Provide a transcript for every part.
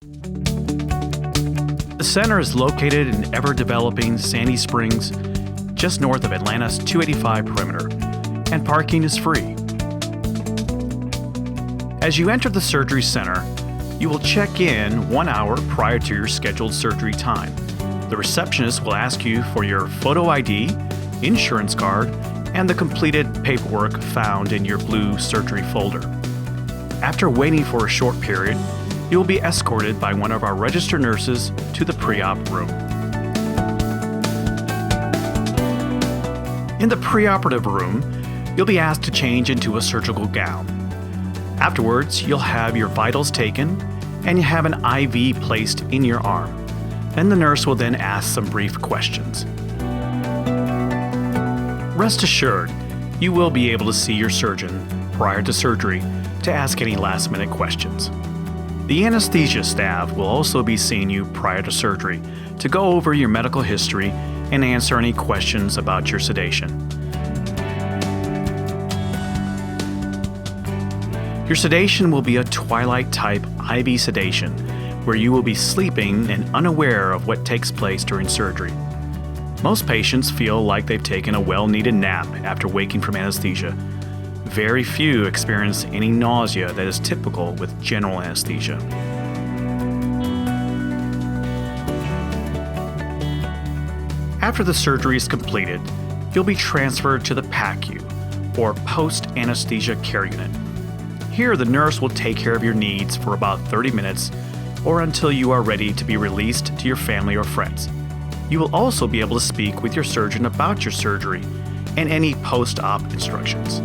The center is located in ever-developing Sandy Springs, just north of Atlanta's 285 perimeter, and parking is free. As you enter the surgery center, you will check in 1 hour prior to your scheduled surgery time. The receptionist will ask you for your photo ID, insurance card, and the completed paperwork found in your blue surgery folder. After waiting for a short period, you will be escorted by one of our registered nurses to the pre-op room. In the preoperative room, you'll be asked to change into a surgical gown. Afterwards, you'll have your vitals taken and you have an IV placed in your arm. And the nurse will then ask some brief questions. Rest assured, you will be able to see your surgeon prior to surgery to ask any last-minute questions. The anesthesia staff will also be seeing you prior to surgery to go over your medical history and answer any questions about your sedation. Your sedation will be a twilight-type IV sedation where you will be sleeping and unaware of what takes place during surgery. Most patients feel like they've taken a well-needed nap after waking from anesthesia. Very few experience any nausea that is typical with general anesthesia. After the surgery is completed, you'll be transferred to the PACU, or post-anesthesia care unit. Here, the nurse will take care of your needs for about 30 minutes or until you are ready to be released to your family or friends. You will also be able to speak with your surgeon about your surgery and any post-op instructions.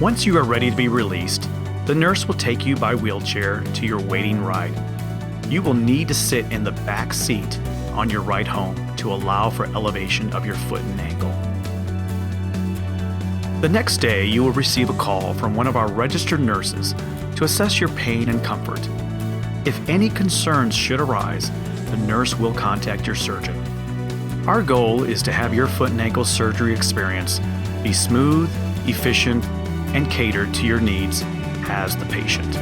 Once you are ready to be released, the nurse will take you by wheelchair to your waiting ride. You will need to sit in the back seat on your ride home to allow for elevation of your foot and ankle. The next day, you will receive a call from one of our registered nurses to assess your pain and comfort. If any concerns should arise, the nurse will contact your surgeon. Our goal is to have your foot and ankle surgery experience be smooth, efficient, and catered to your needs as the patient.